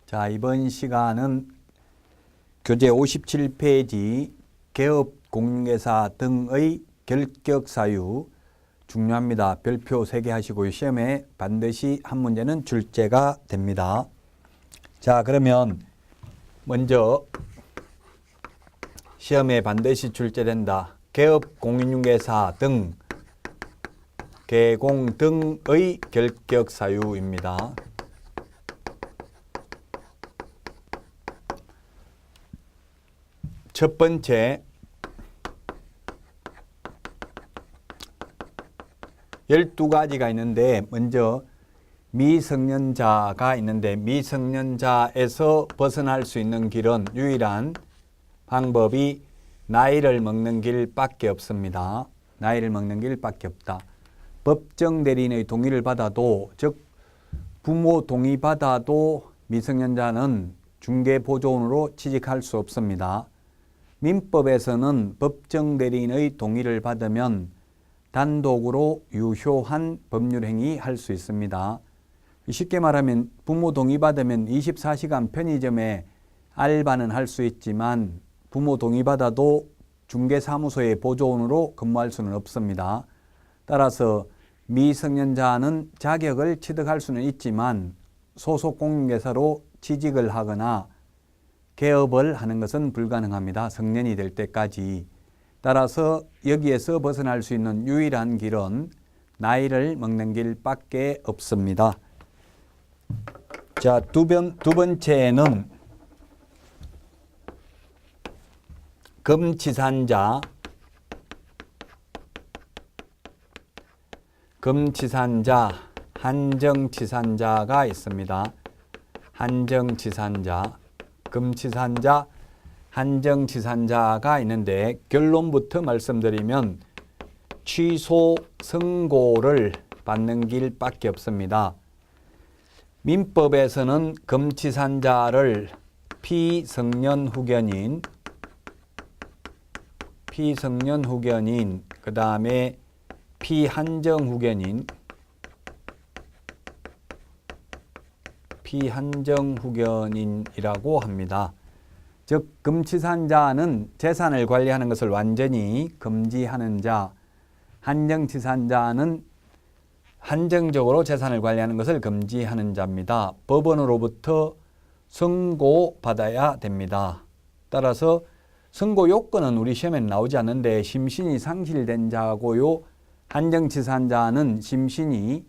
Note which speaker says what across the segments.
Speaker 1: 자, 이번 시간은 교재 57페이지 개업 공인중개사 등의 결격 사유 중요합니다. 별표 3개 하시고요. 시험에 반드시 한 문제는 출제가 됩니다. 자, 그러면 먼저 시험에 반드시 출제된다. 개업 공인중개사 등 개공 등의 결격 사유입니다. 첫 번째, 12가지가 있는데 먼저 미성년자가 있는데 미성년자에서 벗어날 수 있는 길은 유일한 방법이 나이를 먹는 길밖에 없습니다. 나이를 먹는 길밖에 없다. 법정 대리인의 동의를 받아도, 즉 부모 동의 받아도 미성년자는 중개보조원으로 취직할 수 없습니다. 민법에서는 법정 대리인의 동의를 받으면 단독으로 유효한 법률행위 할 수 있습니다. 쉽게 말하면 부모 동의 받으면 24시간 편의점에 알바는 할 수 있지만 부모 동의 받아도 중개사무소의 보조원으로 근무할 수는 없습니다. 따라서 미성년자는 자격을 취득할 수는 있지만 소속 공인중개사로 취직을 하거나 개업을 하는 것은 불가능합니다. 성년이 될 때까지. 따라서 여기에서 벗어날 수 있는 유일한 길은 나이를 먹는 길밖에 없습니다. 자, 두 번째는 금치산자, 한정치산자가 있습니다. 한정치산자, 금치산자, 한정치산자가 있는데 결론부터 말씀드리면 취소 선고를 받는 길밖에 없습니다. 민법에서는 금치산자를 피성년 후견인, 그 다음에 피한정 후견인이라고 합니다. 즉 금치산자는 재산을 관리하는 것을 완전히 금지하는 자, 한정치산자는 한정적으로 재산을 관리하는 것을 금지하는 자입니다. 법원으로부터 선고받아야 됩니다. 따라서 선고 요건은 우리 시험에 나오지 않는데 심신이 상실된 자고요. 한정치산자는 심신이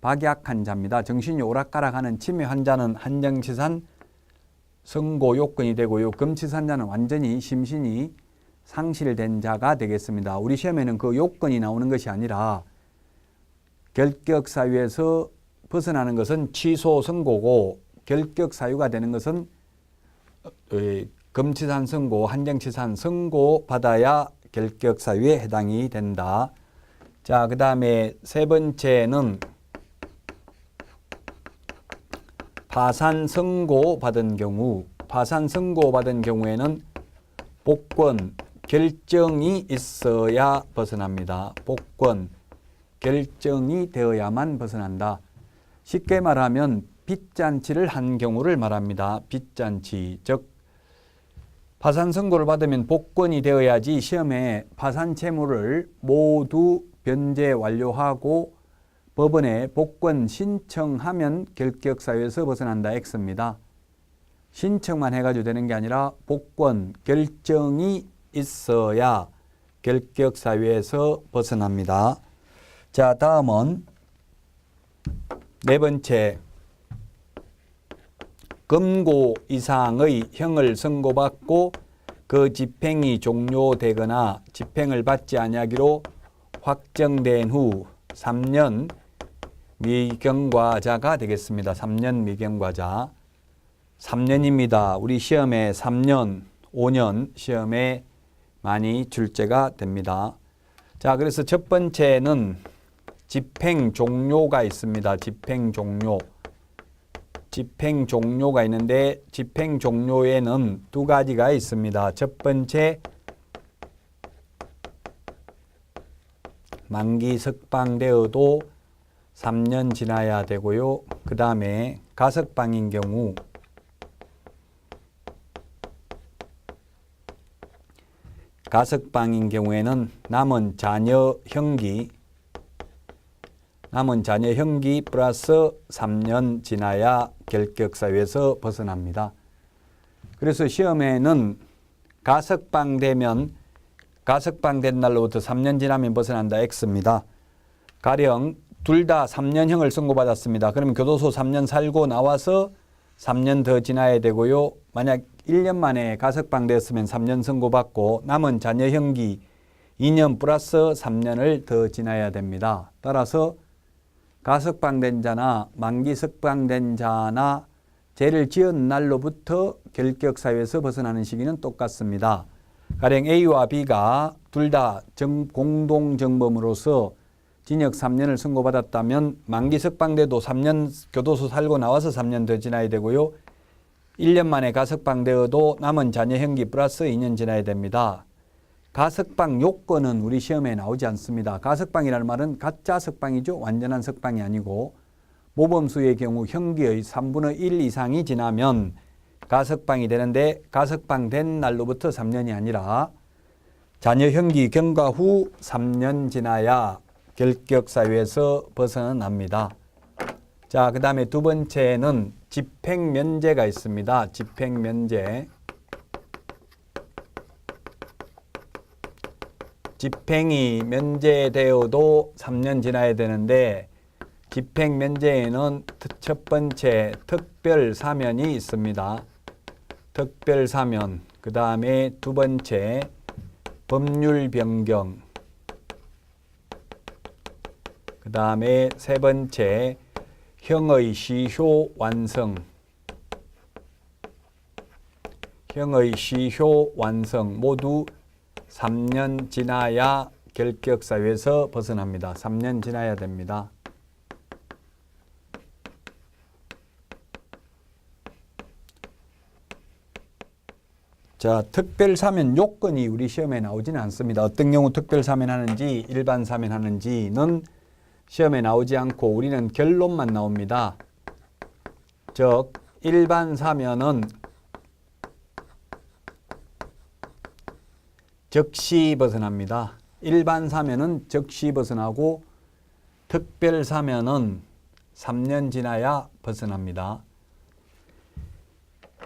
Speaker 1: 박약한 자입니다. 정신이 오락가락하는 치매 환자는 한정치산 선고 요건이 되고요. 금치산자는 완전히 심신이 상실된 자가 되겠습니다. 우리 시험에는 그 요건이 나오는 것이 아니라 결격 사유에서 벗어나는 것은 취소 선고고 결격 사유가 되는 것은 금치산 선고, 한정치산 선고 받아야 결격 사유에 해당이 된다. 자, 그 다음에 세 번째는 파산 선고 받은 경우에는 복권 결정이 있어야 벗어납니다. 복권 결정이 되어야만 벗어난다. 쉽게 말하면 빚잔치를 한 경우를 말합니다. 빚잔치, 즉 파산 선고를 받으면 복권이 되어야지 시험에 파산 채무를 모두 변제 완료하고 법원에 복권 신청하면 결격 사유에서 벗어난다 X입니다. 신청만 해가지고 되는 게 아니라 복권 결정이 있어야 결격 사유에서 벗어납니다. 자, 다음은 네 번째, 금고 이상의 형을 선고받고 그 집행이 종료되거나 집행을 받지 아니하기로 확정된 후 3년 미경과자가 되겠습니다. 3년 미경과자. 3년입니다. 우리 시험에 3년, 5년 시험에 많이 출제가 됩니다. 자, 그래서 첫 번째는 집행 종료가 있습니다. 집행 종료가 있는데 집행 종료에는 두 가지가 있습니다. 첫 번째, 만기 석방되어도 3년 지나야 되고요. 그 다음에 가석방인 경우 가석방인 경우에는 남은 자녀 형기 플러스 3년 지나야 결격 사유에서 벗어납니다. 그래서 시험에는 가석방된 날로부터 3년 지나면 벗어난다 X입니다. 가령 둘 다 3년형을 선고받았습니다. 그러면 교도소 3년 살고 나와서 3년 더 지나야 되고요. 만약 1년 만에 가석방되었으면 3년 선고받고 남은 자녀 형기 2년 플러스 3년을 더 지나야 됩니다. 따라서 가석방된 자나 만기 석방된 자나 죄를 지은 날로부터 결격 사유에서 벗어나는 시기는 똑같습니다. 가령 A와 B가 둘 다 공동정범으로서 징역 3년을 선고받았다면 만기 석방돼도 3년 교도소 살고 나와서 3년 더 지나야 되고요. 1년 만에 가석방되어도 남은 자녀 형기 플러스 2년 지나야 됩니다. 가석방 요건은 우리 시험에 나오지 않습니다. 가석방이라는 말은 가짜 석방이죠. 완전한 석방이 아니고 모범수의 경우 형기의 3분의 1 이상이 지나면 가석방이 되는데 가석방된 날로부터 3년이 아니라 자녀 형기 경과 후 3년 지나야 결격 사유에서 벗어납니다. 자, 그 다음에 두 번째는 집행면제가 있습니다. 집행면제. 집행이 면제되어도 3년 지나야 되는데 집행면제에는 첫 번째 특별사면이 있습니다. 특별사면. 그 다음에 두 번째 법률변경. 그 다음에 세 번째 형의 시효 완성. 형의 시효 완성 모두 3년 지나야 결격 사유에서 벗어납니다. 3년 지나야 됩니다. 자, 특별사면 요건이 우리 시험에 나오지는 않습니다. 어떤 경우 특별사면 하는지 일반 사면 하는지는 시험에 나오지 않고 우리는 결론만 나옵니다. 즉 일반 사면은 즉시 벗어납니다. 일반 사면은 즉시 벗어나고 특별 사면은 3년 지나야 벗어납니다.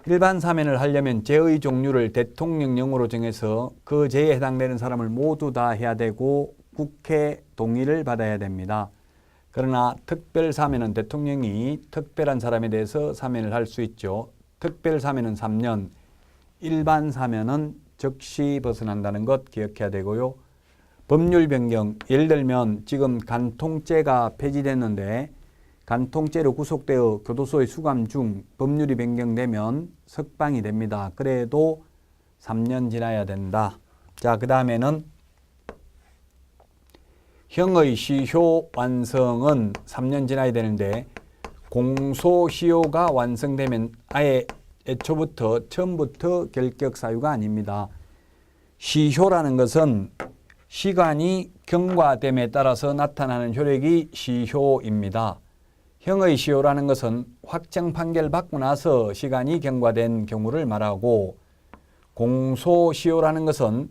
Speaker 1: 일반 사면을 하려면 죄의 종류를 대통령령으로 정해서 그 죄에 해당되는 사람을 모두 다 해야 되고 국회 동의를 받아야 됩니다. 그러나 특별 사면은 대통령이 특별한 사람에 대해서 사면을 할 수 있죠. 특별 사면은 3년, 일반 사면은 즉시 벗어난다는 것 기억해야 되고요. 법률 변경, 예를 들면 지금 간통죄가 폐지됐는데 간통죄로 구속되어 교도소에 수감 중 법률이 변경되면 석방이 됩니다. 그래도 3년 지나야 된다. 자, 그 다음에는 형의 시효 완성은 3년 지나야 되는데 공소시효가 완성되면 아예 처음부터 결격 사유가 아닙니다. 시효라는 것은 시간이 경과됨에 따라서 나타나는 효력이 시효입니다. 형의 시효라는 것은 확정 판결 받고 나서 시간이 경과된 경우를 말하고 공소시효라는 것은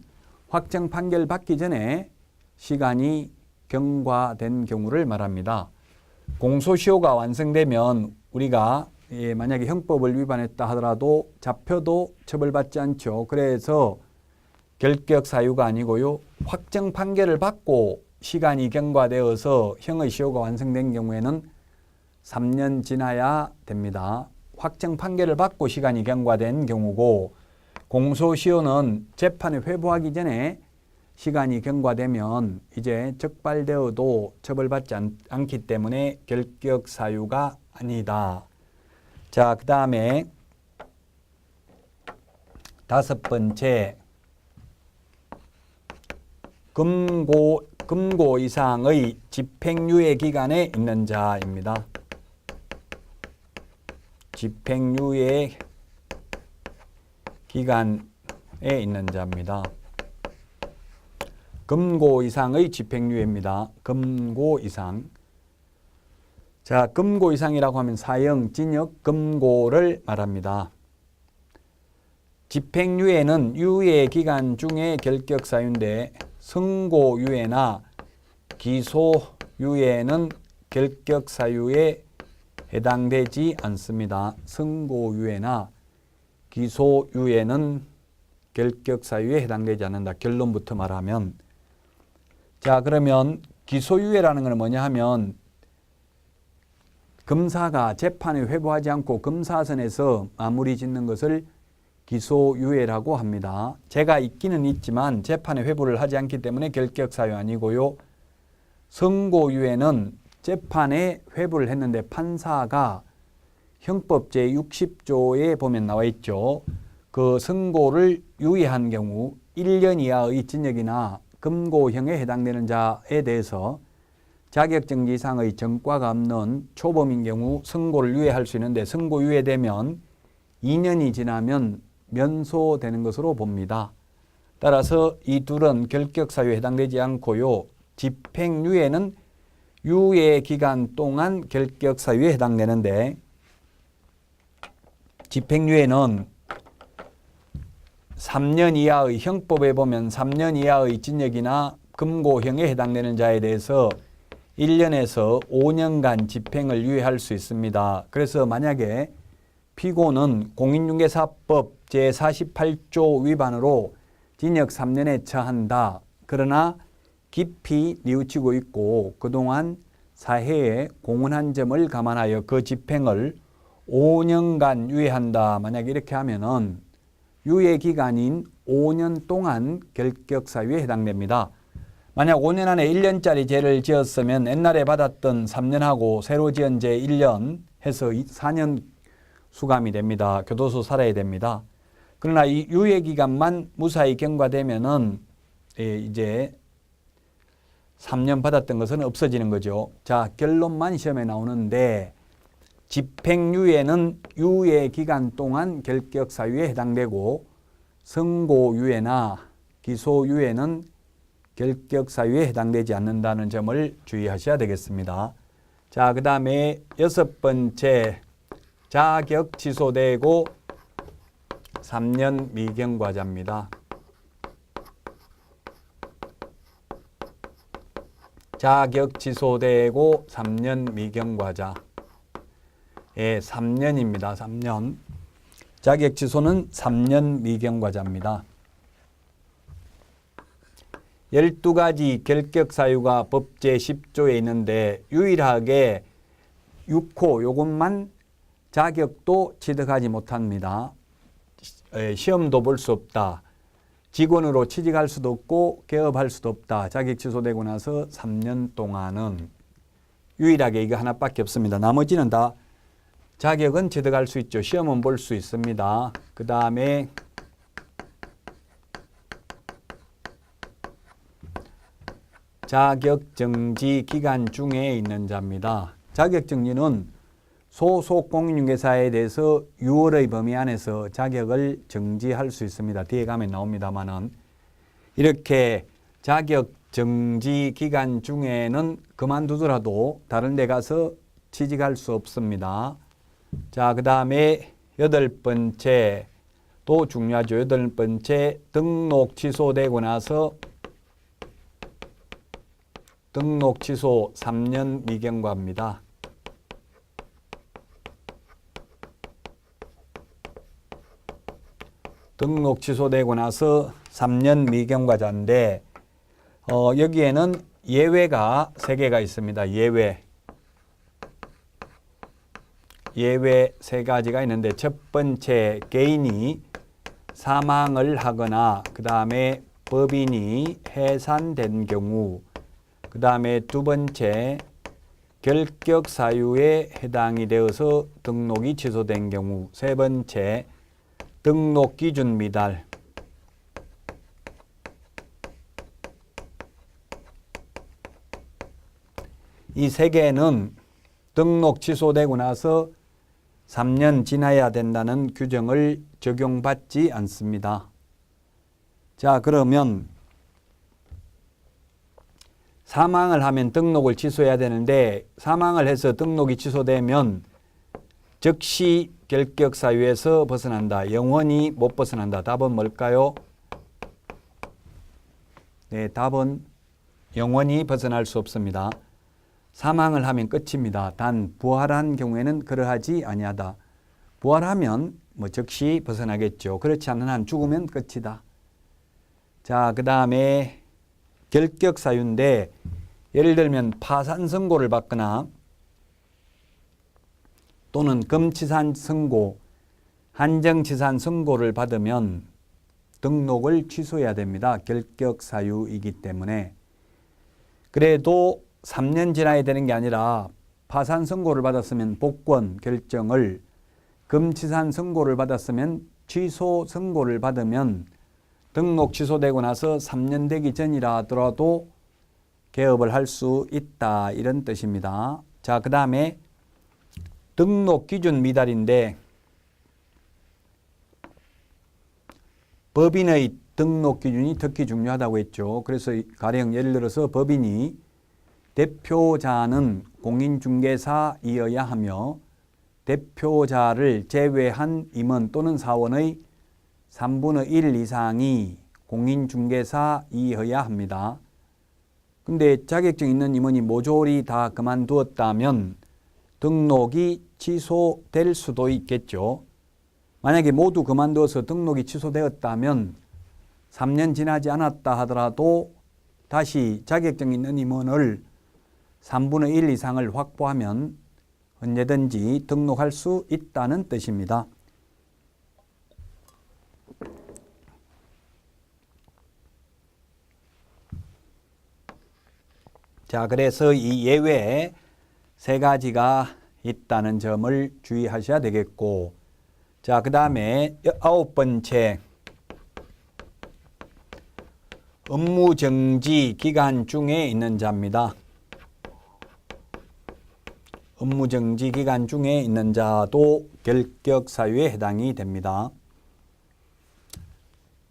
Speaker 1: 확정 판결 받기 전에 시간이 경과된 경우를 말합니다. 공소시효가 완성되면 우리가 만약에 형법을 위반했다 하더라도 잡혀도 처벌받지 않죠. 그래서 결격 사유가 아니고요. 확정 판결을 받고 시간이 경과되어서 형의 시효가 완성된 경우에는 3년 지나야 됩니다. 확정 판결을 받고 시간이 경과된 경우고 공소시효는 재판에 회부하기 전에 시간이 경과되면 이제 적발되어도 처벌받지 않기 때문에 결격 사유가 아니다. 자, 그 다음에 다섯 번째 금고 이상의 집행유예 기간에 있는 자입니다. 집행유예 기간에 있는 자입니다. 금고 이상의 집행유예입니다. 금고 이상. 자, 금고 이상이라고 하면 사형, 징역, 금고를 말합니다. 집행유예는 유예 기간 중에 결격 사유인데 선고유예나 기소유예는 결격 사유에 해당되지 않습니다. 선고유예나 기소유예는 결격 사유에 해당되지 않는다. 결론부터 말하면. 자, 그러면 기소유예라는 것은 뭐냐 하면 검사가 재판에 회부하지 않고 검사선에서 마무리 짓는 것을 기소유예라고 합니다. 죄가 있기는 있지만 재판에 회부를 하지 않기 때문에 결격 사유 아니고요. 선고유예는 재판에 회부를 했는데 판사가 형법 제60조에 보면 나와 있죠. 그 선고를 유예한 경우 1년 이하의 징역이나 금고형에 해당되는 자에 대해서 자격정지 이상의 전과가 없는 초범인 경우 선고를 유예할 수 있는데 선고 유예되면 2년이 지나면 면소되는 것으로 봅니다. 따라서 이 둘은 결격 사유에 해당되지 않고요. 집행유예는 유예 기간 동안 결격 사유에 해당되는데 집행유예는 3년 이하의 형법에 보면 3년 이하의 징역이나 금고형에 해당되는 자에 대해서 1년에서 5년간 집행을 유예할 수 있습니다. 그래서 만약에 피고는 공인중개사법 제48조 위반으로 징역 3년에 처한다. 그러나 깊이 뉘우치고 있고 그동안 사회에 공헌한 점을 감안하여 그 집행을 5년간 유예한다. 만약에 이렇게 하면은 유예 기간인 5년 동안 결격 사유에 해당됩니다. 만약 5년 안에 1년짜리 죄를 지었으면 옛날에 받았던 3년하고 새로 지은 죄 1년 해서 4년 수감이 됩니다. 교도소 살아야 됩니다. 그러나 이 유예 기간만 무사히 경과되면은 이제 3년 받았던 것은 없어지는 거죠. 자, 결론만 시험에 나오는데 집행유예는 유예 기간 동안 결격 사유에 해당되고 선고유예나 기소유예는 결격 사유에 해당되지 않는다는 점을 주의하셔야 되겠습니다. 자, 그 다음에 6번째 자격 취소되고 3년 미경과자입니다. 자격 취소되고 3년 미경과자. 예, 3년입니다. 3년. 자격 취소는 3년 미경과자입니다. 12가지 결격 사유가 법 제10조에 있는데 유일하게 6호 요것만 자격도 취득하지 못합니다. 시험도 볼 수 없다. 직원으로 취직할 수도 없고 개업할 수도 없다. 자격 취소되고 나서 3년 동안은 유일하게 이거 하나밖에 없습니다. 나머지는 다 자격은 취득할 수 있죠. 시험은 볼 수 있습니다. 그 다음에 자격정지 기간 중에 있는 자입니다. 자격정지는 소속 공인중개사에 대해서 6월의 범위 안에서 자격을 정지할 수 있습니다. 뒤에 가면 나옵니다만은 이렇게 자격정지 기간 중에는 그만두더라도 다른 데 가서 취직할 수 없습니다. 자, 그 다음에 8번째 또 중요하죠. 8번째 등록 취소되고 나서 등록 취소 3년 미경과입니다. 등록 취소되고 나서 3년 미경과자인데 여기에는 예외가 3개가 있습니다. 예외 3가지가 있는데 첫 번째 개인이 사망을 하거나 그 다음에 법인이 해산된 경우 그 다음에 두 번째 결격 사유에 해당이 되어서 등록이 취소된 경우 세 번째 등록 기준 미달 이 3개는 등록 취소되고 나서 3년 지나야 된다는 규정을 적용받지 않습니다. 자, 그러면 사망을 하면 등록을 취소해야 되는데 사망을 해서 등록이 취소되면 즉시 결격 사유에서 벗어난다. 영원히 못 벗어난다. 답은 뭘까요? 네, 답은 영원히 벗어날 수 없습니다. 사망을 하면 끝입니다. 단 부활한 경우에는 그러하지 아니하다. 부활하면 뭐 즉시 벗어나겠죠. 그렇지 않는 한 죽으면 끝이다. 자, 그 다음에 결격 사유인데 예를 들면 파산 선고를 받거나 또는 금치산 선고, 한정치산 선고를 받으면 등록을 취소해야 됩니다. 결격 사유이기 때문에. 그래도 3년 지나야 되는 게 아니라 파산 선고를 받았으면 복권 결정을, 금치산 선고를 받았으면 취소 선고를 받으면 등록 취소되고 나서 3년 되기 전이라 하더라도 개업을 할 수 있다. 이런 뜻입니다. 자, 그 다음에 등록 기준 미달인데 법인의 등록 기준이 특히 중요하다고 했죠. 그래서 가령 예를 들어서 법인이 대표자는 공인중개사이어야 하며 대표자를 제외한 임원 또는 사원의 3분의 1 이상이 공인중개사이어야 합니다. 근데 자격증 있는 임원이 모조리 다 그만두었다면 등록이 취소될 수도 있겠죠. 만약에 모두 그만두어서 등록이 취소되었다면 3년 지나지 않았다 하더라도 다시 자격증 있는 임원을 3분의 1 이상을 확보하면 언제든지 등록할 수 있다는 뜻입니다. 자, 그래서 이 예외에 세 가지가 있다는 점을 주의하셔야 되겠고, 자, 그 다음에 9번째, 업무정지 기간 중에 있는 자입니다. 업무정지 기간 중에 있는 자도 결격 사유에 해당이 됩니다.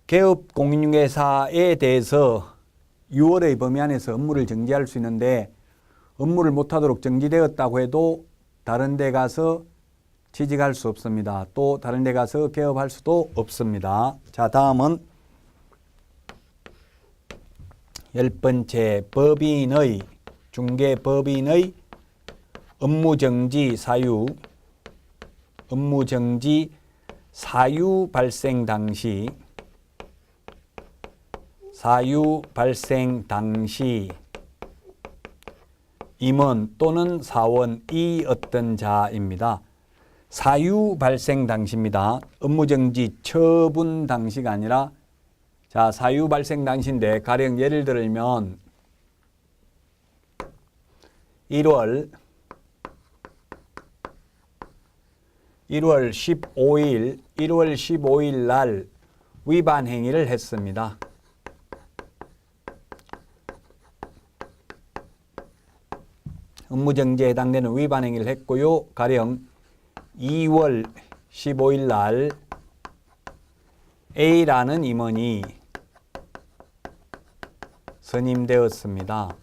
Speaker 1: 개업 공인중개사에 대해서 6월의 범위 안에서 업무를 정지할 수 있는데 업무를 못하도록 정지되었다고 해도 다른 데 가서 취직할 수 없습니다. 또 다른 데 가서 개업할 수도 없습니다. 자, 다음은 10번째, 법인의, 중개법인의 업무정지 사유, 업무정지 사유 발생 당시, 사유 발생 당시 임원 또는 사원이 어떤 자입니다. 사유 발생 당시입니다. 업무정지 처분 당시가 아니라, 자, 사유 발생 당시인데 가령 예를 들면 1월 15일 날 위반 행위를 했습니다. 업무정지에 해당되는 위반 행위를 했고요. 가령 2월 15일 날 A라는 임원이 선임되었습니다.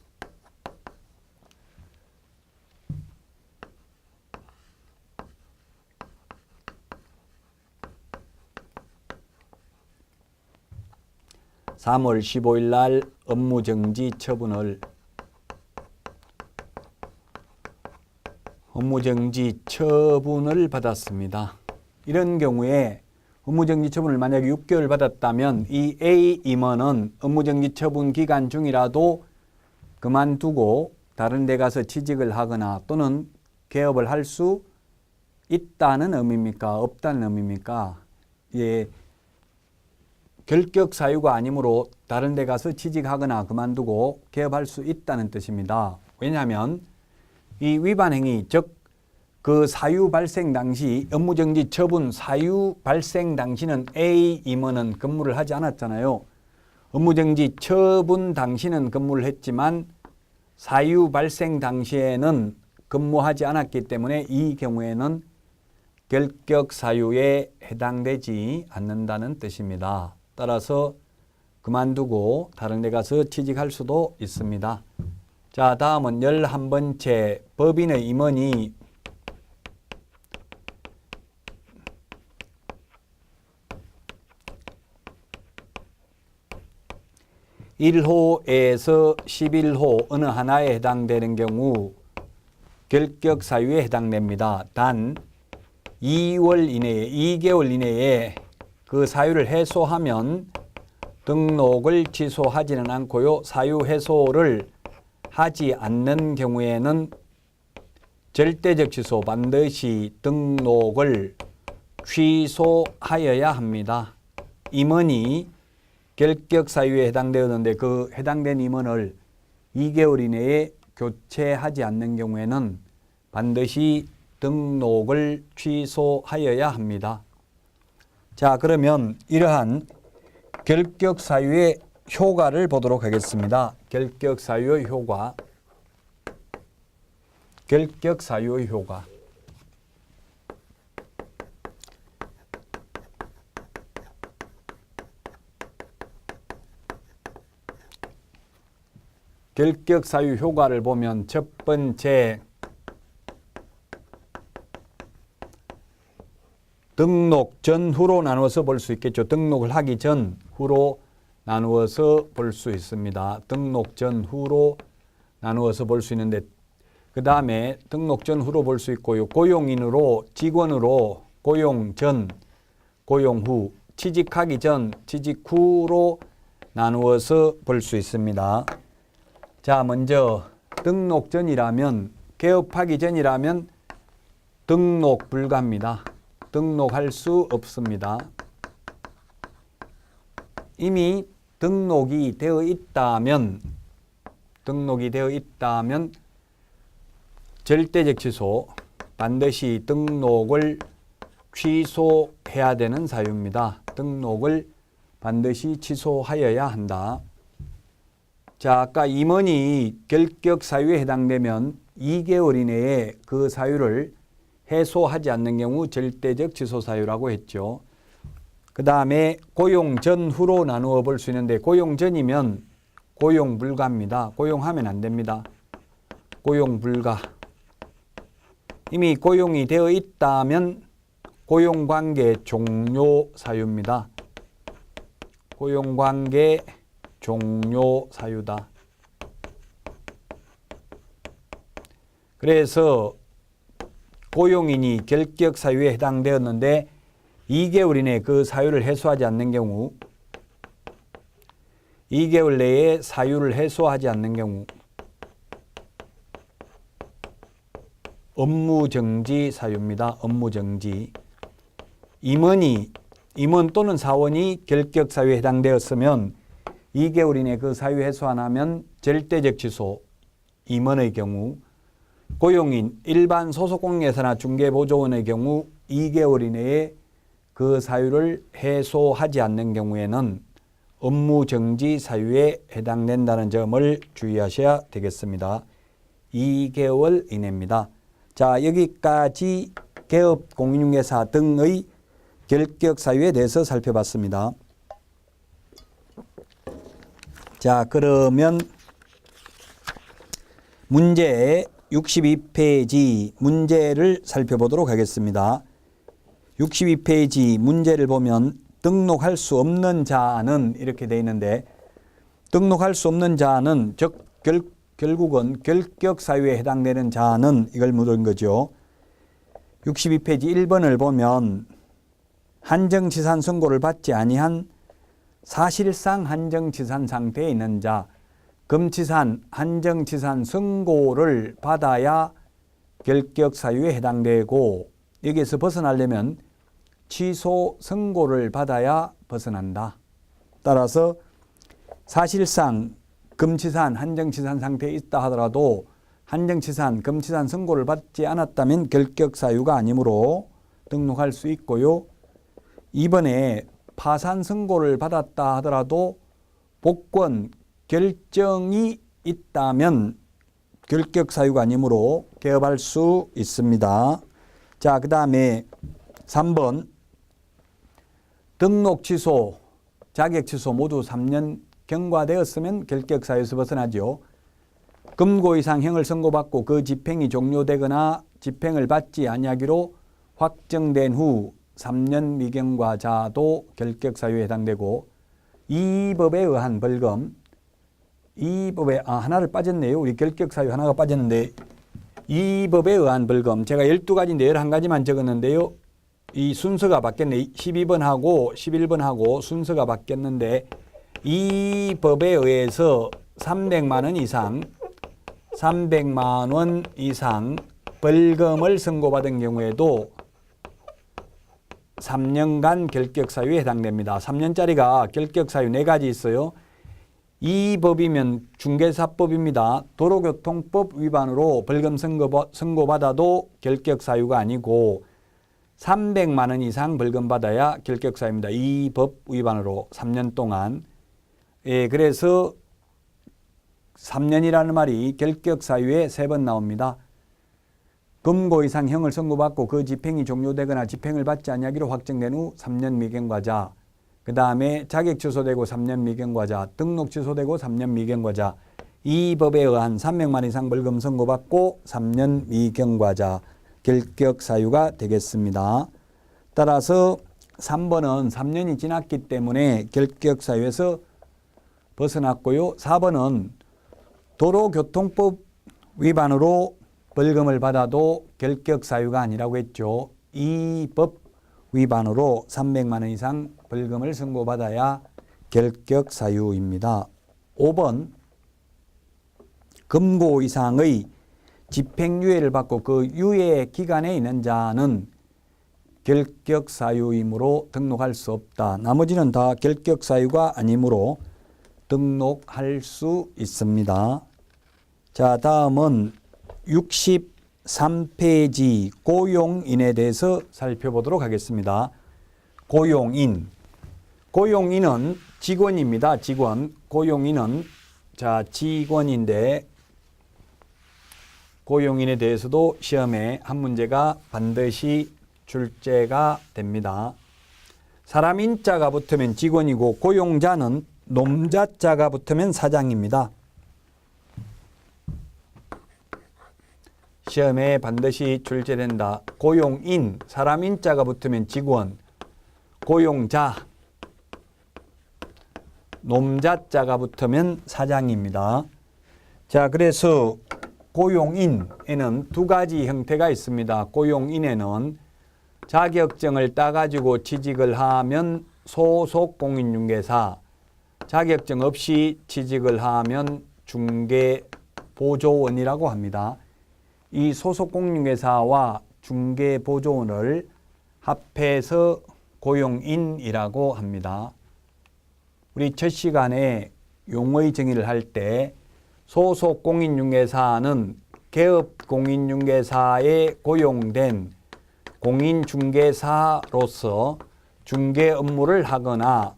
Speaker 1: (3월 15일) 날 업무정지 처분을 받았습니다. 이런 경우에 업무정지 처분을 만약에 6개월 받았다면 이 A 임원은 업무정지 처분 기간 중이라도 그만두고 다른 데 가서 취직을 하거나 또는 개업을 할 수 있다는 의미입니까? 없다는 의미입니까? 예, 결격 사유가 아니므로 다른 데 가서 취직하거나 그만두고 개업할 수 있다는 뜻입니다. 왜냐하면 이 위반 행위, 즉 그 사유 발생 당시, 업무정지 처분 사유 발생 당시는 A 임원은 근무를 하지 않았잖아요. 업무정지 처분 당시는 근무를 했지만 사유 발생 당시에는 근무하지 않았기 때문에 이 경우에는 결격 사유에 해당되지 않는다는 뜻입니다. 따라서 그만두고 다른 데 가서 취직할 수도 있습니다. 자, 다음은 11번째, 법인의 임원이 1호에서 11호 어느 하나에 해당되는 경우 결격 사유에 해당됩니다. 단 2월 이내에 2개월 이내에 그 사유를 해소하면 등록을 취소하지는 않고요. 사유 해소를 하지 않는 경우에는 절대적 취소, 반드시 등록을 취소하여야 합니다. 임원이 결격 사유에 해당되었는데 그 해당된 임원을 2개월 이내에 교체하지 않는 경우에는 반드시 등록을 취소하여야 합니다. 자, 그러면 이러한 결격 사유의 효과를 보도록 하겠습니다. 결격 사유의 효과. 결격 사유의 효과. 결격 사유 효과를 보면 첫 번째, 등록 전 후로 나누어서 볼 수 있겠죠. 등록을 하기 전 후로 나누어서 볼 수 있습니다. 등록 전 후로 나누어서 볼 수 있는데 그 다음에 등록 전 후로 볼 수 있고요. 고용인으로 직원으로 고용 전 고용 후 취직하기 전 취직 후로 나누어서 볼 수 있습니다. 자, 먼저 등록 전이라면 개업하기 전이라면 등록 불가입니다. 등록할 수 없습니다. 이미 등록이 되어 있다면 절대적 취소, 반드시 등록을 취소해야 되는 사유입니다. 등록을 반드시 취소하여야 한다. 자, 아까 임원이 결격 사유에 해당되면 2개월 이내에 그 사유를 해소하지 않는 경우 절대적 취소 사유라고 했죠. 그 다음에 고용 전 후로 나누어 볼 수 있는데 고용 전이면 고용 불가입니다. 고용하면 안 됩니다. 고용 불가. 이미 고용이 되어 있다면 고용관계 종료 사유입니다. 고용관계 종료 사유다. 그래서 고용인이 결격 사유에 해당되었는데 2개월 이내에 그 사유를 해소하지 않는 경우 2개월 내에 사유를 해소하지 않는 경우 업무정지 사유입니다. 업무정지. 임원 또는 사원이 결격 사유에 해당되었으면 2개월 이내에 그 사유 해소 안 하면 절대적 취소, 임원의 경우, 고용인, 일반 소속공인회사나 중개보조원의 경우 2개월 이내에 그 사유를 해소하지 않는 경우에는 업무정지 사유에 해당된다는 점을 주의하셔야 되겠습니다. 2개월 이내입니다. 자, 여기까지 개업 공인중개사 등의 결격 사유에 대해서 살펴봤습니다. 자, 그러면 문제 62페이지 문제를 살펴보도록 하겠습니다. 62페이지 문제를 보면 등록할 수 없는 자는 이렇게 되어 있는데 등록할 수 없는 자는 즉 결국은 결격 사유에 해당되는 자는 이걸 물은 거죠. 62페이지 1번을 보면 한정치산 선고를 받지 아니한 사실상 한정치산 상태에 있는 자, 금치산, 한정치산 선고를 받아야 결격 사유에 해당되고 여기에서 벗어나려면 취소 선고를 받아야 벗어난다. 따라서 사실상 금치산, 한정치산 상태에 있다 하더라도 한정치산, 금치산 선고를 받지 않았다면 결격 사유가 아니므로 등록할 수 있고요. 이번에 파산 선고를 받았다 하더라도 복권 결정이 있다면 결격 사유가 아니므로 개업할 수 있습니다. 자, 그 다음에 3번 등록 취소, 자격 취소 모두 3년 경과되었으면 결격 사유에서 벗어나죠. 금고 이상 형을 선고받고 그 집행이 종료되거나 집행을 받지 아니하기로 확정된 후 3년 미경과자도 결격 사유에 해당되고 이 법에 의한 벌금, 이 법에 하나를 빠졌네요. 우리 결격 사유 하나가 빠졌는데 이 법에 의한 벌금 제가 12가지인데 11가지만 적었는데요. 이 순서가 바뀌었네. 12번하고 11번하고 순서가 바뀌었는데 이 법에 의해서 300만 원 이상 300만 원 이상 벌금을 선고받은 경우에도 3년간 결격 사유에 해당됩니다. 3년짜리가 결격 사유 4가지 있어요. 이 법이면 중개사법입니다. 도로교통법 위반으로 벌금 선고받아도 결격 사유가 아니고 300만 원 이상 벌금 받아야 결격 사유입니다. 이 법 위반으로 3년 동안. 예, 그래서 3년이라는 말이 결격 사유에 3번 나옵니다. 금고 이상 형을 선고받고 그 집행이 종료되거나 집행을 받지 아니하기로 확정된 후 3년 미경과자, 그 다음에 자격 취소되고 3년 미경과자, 등록 취소되고 3년 미경과자, 이 법에 의한 300만 원 이상 벌금 선고받고 3년 미경과자 결격 사유가 되겠습니다. 따라서 3번은 3년이 지났기 때문에 결격 사유에서 벗어났고요. 4번은 도로교통법 위반으로 벌금을 받아도 결격 사유가 아니라고 했죠. 이 법 위반으로 300만 원 이상 벌금을 선고받아야 결격 사유입니다. 5번 금고 이상의 집행유예를 받고 그 유예 기간에 있는 자는 결격 사유이므로 등록할 수 없다. 나머지는 다 결격 사유가 아니므로 등록할 수 있습니다. 자, 다음은 63페이지 고용인에 대해서 살펴보도록 하겠습니다. 고용인. 고용인은 직원입니다. 직원. 고용인은 직원인데 고용인에 대해서도 시험에 한 문제가 반드시 출제가 됩니다. 사람 인자가 붙으면 직원이고 고용자는 놈자자가 붙으면 사장입니다. 시험에 반드시 출제된다. 고용인, 사람 인자가 붙으면 직원, 고용자, 놈자자가 붙으면 사장입니다. 자, 그래서 고용인에는 2가지 형태가 있습니다. 고용인에는 자격증을 따가지고 취직을 하면 소속 공인중개사, 자격증 없이 취직을 하면 중개보조원이라고 합니다. 이 소속 공인중개사와 중개보조원을 합해서 고용인이라고 합니다. 우리 첫 시간에 용어의 정의를 할 때 소속 공인중개사는 개업 공인중개사에 고용된 공인중개사로서 중개 업무를 하거나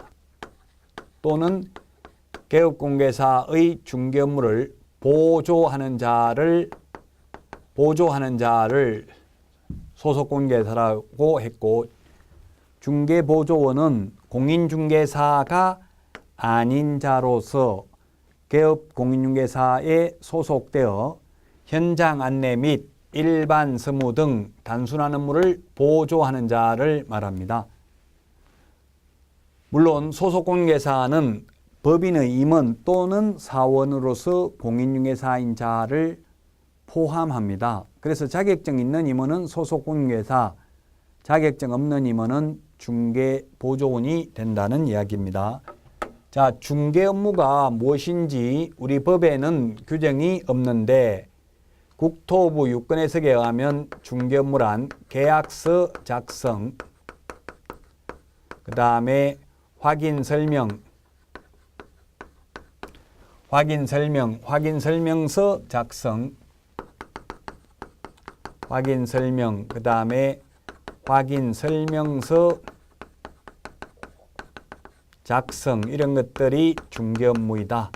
Speaker 1: 또는 개업공개사의 중개 업무를 보조하는 자를 소속공인중개사라고 했고, 중개보조원은 공인중개사가 아닌 자로서 개업공인중개사에 소속되어 현장 안내 및 일반 서무 등 단순한 업무를 보조하는 자를 말합니다. 물론 소속공인중개사는 법인의 임원 또는 사원으로서 공인중개사인 자를 포함합니다. 그래서 자격증 있는 임원은 소속공인중개사, 자격증 없는 임원은 중개보조원이 된다는 이야기입니다. 자, 중개 업무가 무엇인지 우리 법에는 규정이 없는데 국토부 유권해석에 의하면 중개 업무란 계약서 작성, 그 다음에 확인설명서 작성, 그 다음에 확인설명서 작성, 이런 것들이 중개 업무이다.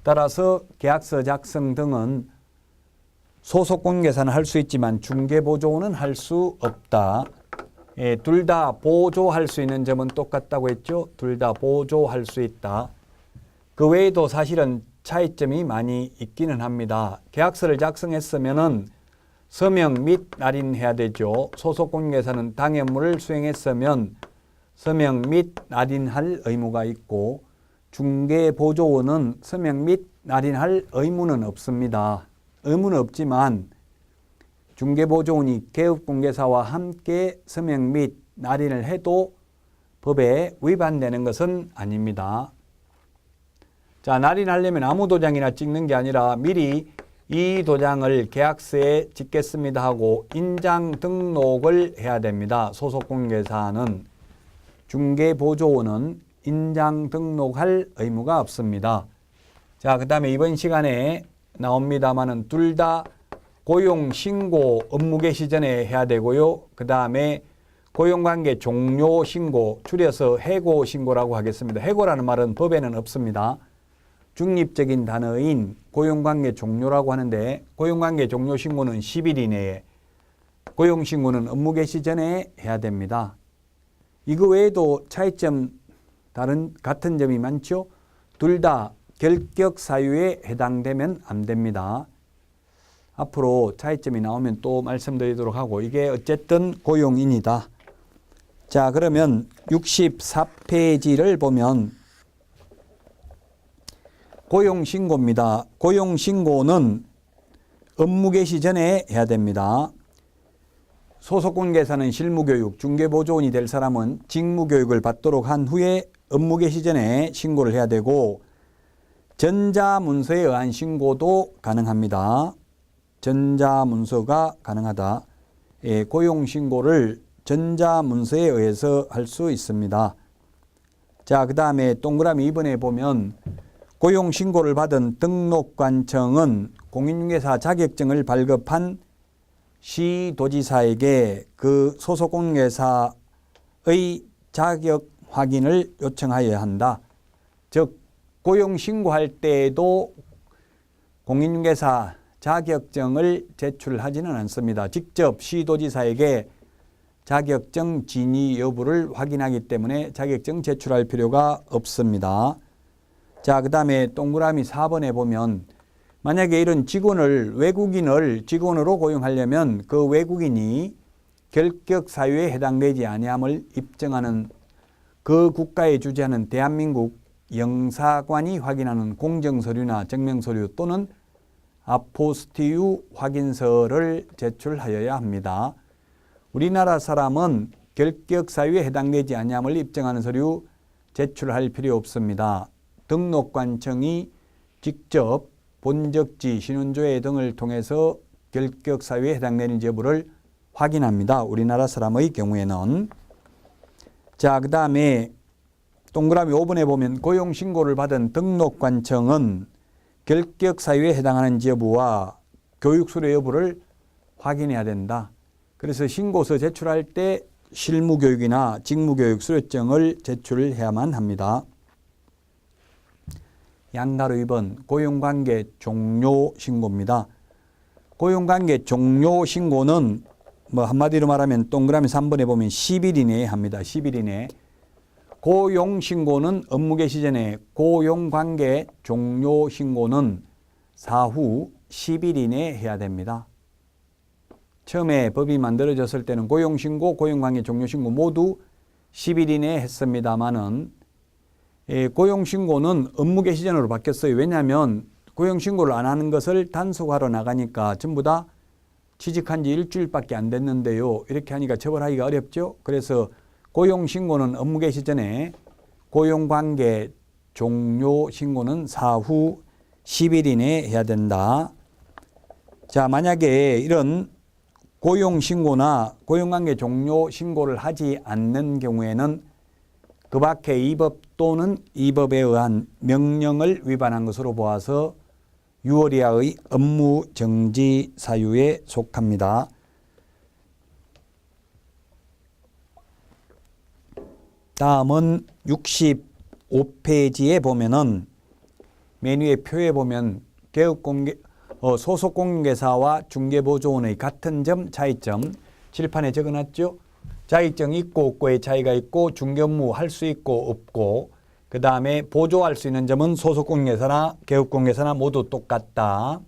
Speaker 1: 따라서 계약서 작성 등은 소속공인중개사는 할 수 있지만 중개보조원은 할 수 없다. 예, 둘 다 보조할 수 있는 점은 똑같다고 했죠. 둘 다 보조할 수 있다. 그 외에도 사실은 차이점이 많이 있기는 합니다. 계약서를 작성했으면은 서명 및 날인해야 되죠. 소속공인중개사는 당해 업무를 수행했으면 서명 및 날인할 의무가 있고, 중개보조원은 서명 및 날인할 의무는 없습니다. 의무는 없지만 중개보조원이 개업공개사와 함께 서명 및 날인을 해도 법에 위반되는 것은 아닙니다. 자, 날인하려면 아무 도장이나 찍는 게 아니라 미리 이 도장을 계약서에 찍겠습니다 하고 인장 등록을 해야 됩니다. 소속공개사는 중개보조원은 인장 등록할 의무가 없습니다. 자, 그 다음에 이번 시간에 나옵니다만은 둘 다 고용신고 업무 개시 전에 해야 되고요. 그 다음에 고용관계 종료 신고, 줄여서 해고 신고라고 하겠습니다. 해고라는 말은 법에는 없습니다. 중립적인 단어인 고용관계 종료라고 하는데 고용관계 종료 신고는 10일 이내에, 고용신고는 업무 개시 전에 해야 됩니다. 이거 외에도 차이점 같은 점이 많죠. 둘 다 결격 사유에 해당되면 안 됩니다. 앞으로 차이점이 나오면 또 말씀드리도록 하고 이게 어쨌든 고용인이다. 자, 그러면 64페이지를 보면 고용신고입니다. 고용신고는 업무 개시 전에 해야 됩니다. 소속공개사는 실무교육, 중개보조원이 될 사람은 직무교육을 받도록 한 후에 업무 개시 전에 신고를 해야 되고 전자문서에 의한 신고도 가능합니다. 전자문서가 가능하다. 예, 고용신고를 전자문서에 의해서 할 수 있습니다. 자, 그 다음에 동그라미 2번에 보면 고용신고를 받은 등록관청은 공인중개사 자격증을 발급한 시도지사에게 그 소속공개사의 자격 확인을 요청하여야 한다. 즉 고용신고할 때에도 공인중개사 자격증을 제출하지는 않습니다. 직접 시도지사에게 자격증 진위 여부를 확인하기 때문에 자격증 제출할 필요가 없습니다. 자, 그 다음에 동그라미 4번에 보면 만약에 이런 외국인을 직원으로 고용하려면 그 외국인이 결격 사유에 해당되지 아니함을 입증하는 그 국가에 주재하는 대한민국 영사관이 확인하는 공정서류나 증명서류 또는 아포스티유 확인서를 제출하여야 합니다. 우리나라 사람은 결격 사유에 해당되지 아니함을 입증하는 서류 제출할 필요 없습니다. 등록관청이 직접 본적지, 신원조회 등을 통해서 결격 사유에 해당되는지 여부를 확인합니다. 우리나라 사람의 경우에는. 자, 그 다음에 동그라미 5번에 보면 고용신고를 받은 등록관청은 결격 사유에 해당하는지 여부와 교육 수료 여부를 확인해야 된다. 그래서 신고서 제출할 때 실무교육이나 직무교육 수료증을 제출해야만 합니다. 양가로 2번 고용관계 종료 신고입니다. 고용관계 종료 신고는 한마디로 말하면 동그라미 3번에 보면 10일 이내에 합니다. 10일 이내에. 고용신고는 업무 개시 전에, 고용관계 종료 신고는 사후 10일 이내에 해야 됩니다. 처음에 법이 만들어졌을 때는 고용신고, 고용관계 종료신고 모두 10일 이내에 했습니다마는 고용신고는 업무 개시 전으로 바뀌었어요. 왜냐하면 고용신고를 안 하는 것을 단속하러 나가니까 전부 다 취직한 지 일주일밖에 안 됐는데요. 이렇게 하니까 처벌하기가 어렵죠. 그래서 고용신고는 업무 개시 전에, 고용관계 종료신고는 사후 10일 이내에 해야 된다. 자, 만약에 이런 고용신고나 고용관계 종료신고를 하지 않는 경우에는 그 밖에 이 법 또는 이 법에 의한 명령을 위반한 것으로 보아서 6월 이하의 업무 정지 사유에 속합니다. 다음은 65페이지에 보면은 메뉴의 표에 보면 소속공개사와 중개보조원의 같은 점, 차이점 칠판에 적어놨죠. 자격증 있고 없고의 차이가 있고 중개업무 할 수 있고 없고 그 다음에 보조할 수 있는 점은 소속공개사나 개업공개사나 모두 똑같다.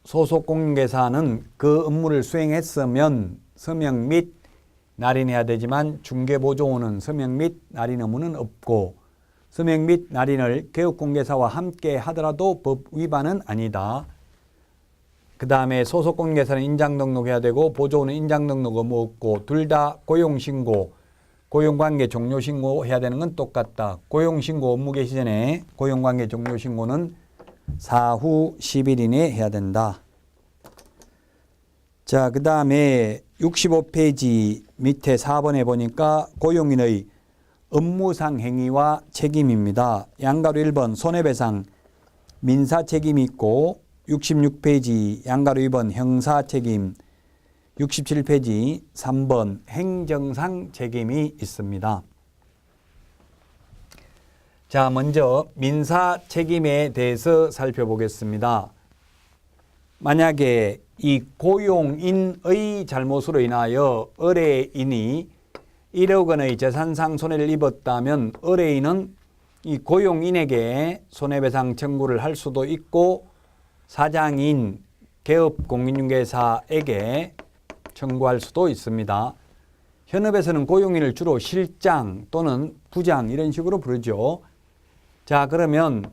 Speaker 1: 소속공개사는 그 업무를 수행했으면 서명 및 날인해야 되지만 중개보조원은 서명 및 날인 의무는 없고 서명 및 날인을 개업공개사와 함께 하더라도 법 위반은 아니다. 그 다음에 소속공개사는 인장등록해야 되고 보조원은 인장등록 의무 없고 둘 다 고용신고, 고용관계 종료신고 해야 되는 건 똑같다. 고용신고 업무 개시 전에 고용관계 종료신고는 사후 10일 이내에 해야 된다. 자, 그 다음에 65페이지 밑에 4번에 보니까 고용인의 업무상 행위와 책임입니다. 양가로 1번 손해배상 민사 책임이 있고 66페이지 양가로 2번 형사 책임, 67페이지 3번 행정상 책임이 있습니다. 자, 먼저 민사 책임에 대해서 살펴보겠습니다. 만약에 이 고용인의 잘못으로 인하여 의뢰인이 1억 원의 재산상 손해를 입었다면 의뢰인은 이 고용인에게 손해배상 청구를 할 수도 있고 사장인 개업공인중개사에게 청구할 수도 있습니다. 현업에서는 고용인을 주로 실장 또는 부장 이런 식으로 부르죠. 자, 그러면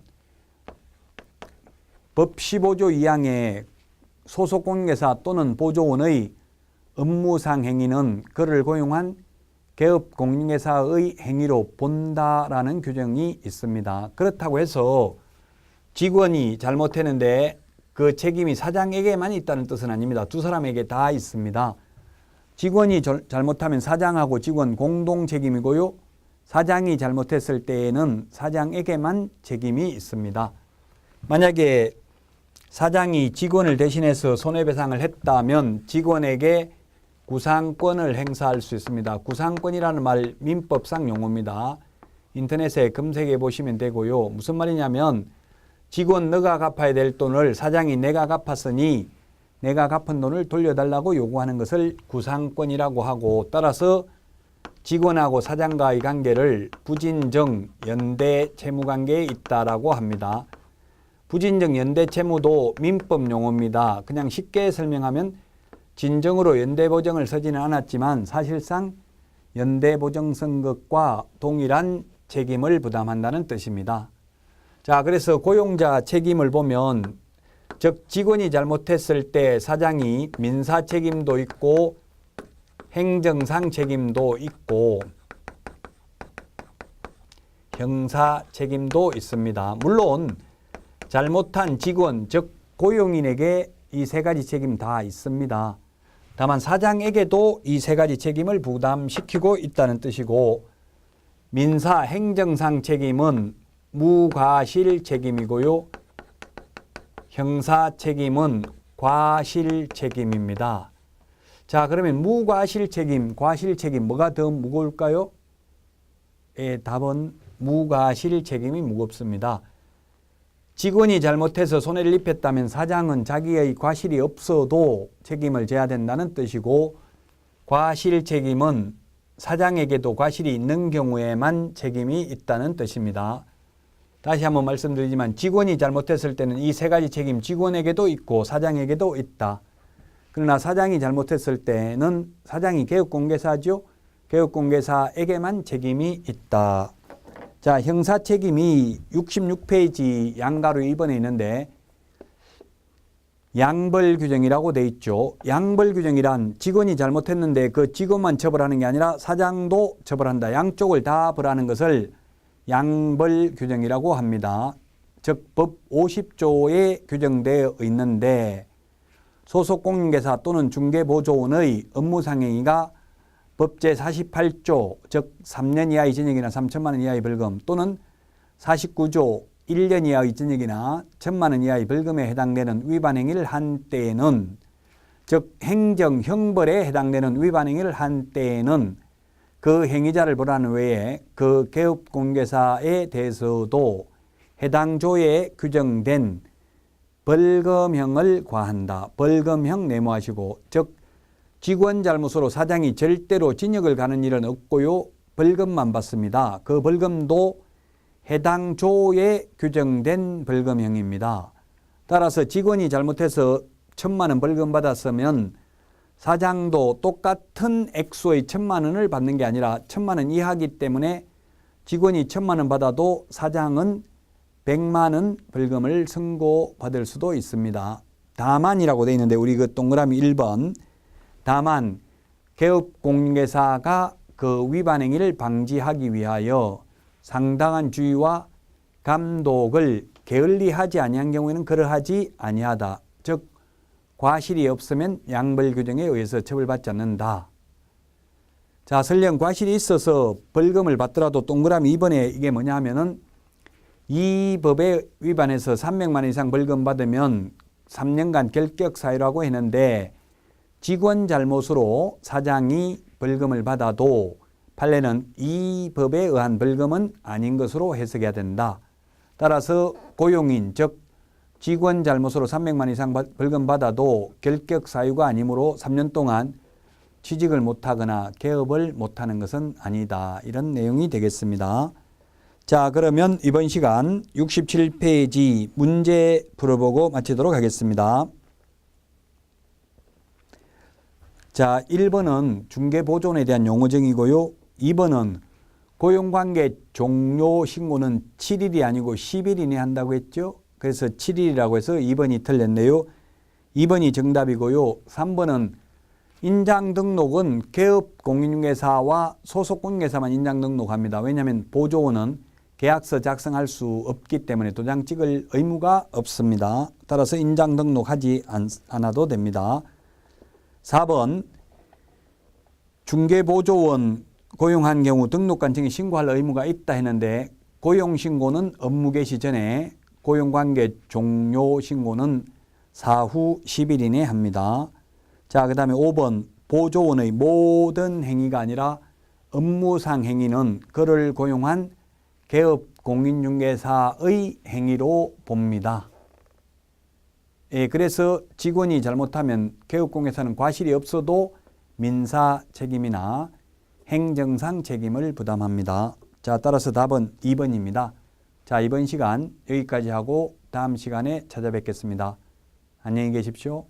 Speaker 1: 법 15조 2항의 소속공개사 또는 보조원의 업무상 행위는 그를 고용한 개업공인중개사의 행위로 본다라는 규정이 있습니다. 그렇다고 해서 직원이 잘못했는데 그 책임이 사장에게만 있다는 뜻은 아닙니다. 두 사람에게 다 있습니다. 직원이 잘못하면 사장하고 직원 공동 책임이고요. 사장이 잘못했을 때에는 사장에게만 책임이 있습니다. 만약에 사장이 직원을 대신해서 손해배상을 했다면 직원에게 구상권을 행사할 수 있습니다. 구상권이라는 말 민법상 용어입니다. 인터넷에 검색해 보시면 되고요. 무슨 말이냐면 직원 너가 갚아야 될 돈을 사장이 내가 갚았으니 내가 갚은 돈을 돌려달라고 요구하는 것을 구상권이라고 하고, 따라서 직원하고 사장과의 관계를 부진정 연대 채무관계에 있다라고 합니다. 부진정 연대 채무도 민법 용어입니다. 그냥 쉽게 설명하면 진정으로 연대보정을 서지는 않았지만 사실상 연대보정 쓴 것과 동일한 책임을 부담한다는 뜻입니다. 자, 그래서 고용자 책임을 보면 즉 직원이 잘못했을 때 사장이 민사 책임도 있고 행정상 책임도 있고 형사 책임도 있습니다. 물론 잘못한 직원 즉 고용인에게 이 세 가지 책임 다 있습니다. 다만 사장에게도 이 세 가지 책임을 부담시키고 있다는 뜻이고, 민사 행정상 책임은 무과실 책임이고요. 형사 책임은 과실 책임입니다. 자, 그러면 무과실 책임, 과실 책임 뭐가 더 무거울까요? 답은 무과실 책임이 무겁습니다. 직원이 잘못해서 손해를 입혔다면 사장은 자기의 과실이 없어도 책임을 져야 된다는 뜻이고, 과실 책임은 사장에게도 과실이 있는 경우에만 책임이 있다는 뜻입니다. 다시 한번 말씀드리지만 직원이 잘못했을 때는 이 세 가지 책임 직원에게도 있고 사장에게도 있다. 그러나 사장이 잘못했을 때는 사장이 개업공개사죠. 개업공개사에게만 책임이 있다. 자, 형사 책임이 66페이지 양가로 2번에 있는데 양벌 규정이라고 돼 있죠. 양벌 규정이란 직원이 잘못했는데 그 직원만 처벌하는 게 아니라 사장도 처벌한다. 양쪽을 다 벌하는 것을 양벌 규정이라고 합니다. 즉 법 50조에 규정되어 있는데 소속공인중개사 또는 중개보조원의 업무상행위가 법 제48조 즉 3년 이하의 징역이나 3천만 원 이하의 벌금 또는 49조 1년 이하의 징역이나 1천만 원 이하의 벌금에 해당되는 위반행위를 한 때에는, 즉 행정형벌에 해당되는 위반행위를 한 때에는 그 행위자를 벌하는 외에 그 개업공개사에 대해서도 해당 조에 규정된 벌금형을 과한다. 벌금형 내모하시고, 즉 직원 잘못으로 사장이 절대로 징역을 가는 일은 없고요. 벌금만 받습니다. 그 벌금도 해당 조에 규정된 벌금형입니다. 따라서 직원이 잘못해서 1,000만 원 벌금 받았으면 사장도 똑같은 액수의 1,000만 원을 받는 게 아니라 1,000만 원 이하이기 때문에 직원이 1,000만 원 받아도 사장은 100만 원 벌금을 선고받을 수도 있습니다. 다만이라고 되어 있는데 우리 그 동그라미 1번 다만 개업공인중개사가 그 위반 행위를 방지하기 위하여 상당한 주의와 감독을 게을리하지 아니한 경우에는 그러하지 아니하다. 즉 과실이 없으면 양벌 규정에 의해서 처벌받지 않는다. 자, 설령 과실이 있어서 벌금을 받더라도 동그라미 2번에 이게 뭐냐 하면은 이 법에 위반해서 300만 원 이상 벌금 받으면 3년간 결격 사유라고 했는데 직원 잘못으로 사장이 벌금을 받아도 판례는 이 법에 의한 벌금은 아닌 것으로 해석해야 된다. 따라서 고용인 즉 직원 잘못으로 300만 이상 벌금 받아도 결격 사유가 아니므로 3년 동안 취직을 못하거나 개업을 못하는 것은 아니다. 이런 내용이 되겠습니다. 자, 그러면 이번 시간 67페이지 문제 풀어보고 마치도록 하겠습니다. 자, 1번은 중개보존에 대한 용어정의고요. 2번은 고용관계 종료 신고는 7일이 아니고 10일 이내 한다고 했죠. 그래서 7일이라고 해서 2번이 틀렸네요. 2번이 정답이고요. 3번은 인장 등록은 개업 공인중개사와 소속 공인중개사만 인장 등록합니다. 왜냐하면 보조원은 계약서 작성할 수 없기 때문에 도장 찍을 의무가 없습니다. 따라서 인장 등록하지 않아도 됩니다. 4번 중개보조원 고용한 경우 등록관청에 신고할 의무가 있다 했는데 고용신고는 업무 개시 전에 고용관계 종료 신고는 사후 10일 이내에 합니다. 자, 그 다음에 5번 보조원의 모든 행위가 아니라 업무상 행위는 그를 고용한 개업 공인중개사의 행위로 봅니다. 예, 그래서 직원이 잘못하면 개업공개사는 과실이 없어도 민사 책임이나 행정상 책임을 부담합니다. 자, 따라서 답은 2번입니다. 자, 이번 시간 여기까지 하고 다음 시간에 찾아뵙겠습니다. 안녕히 계십시오.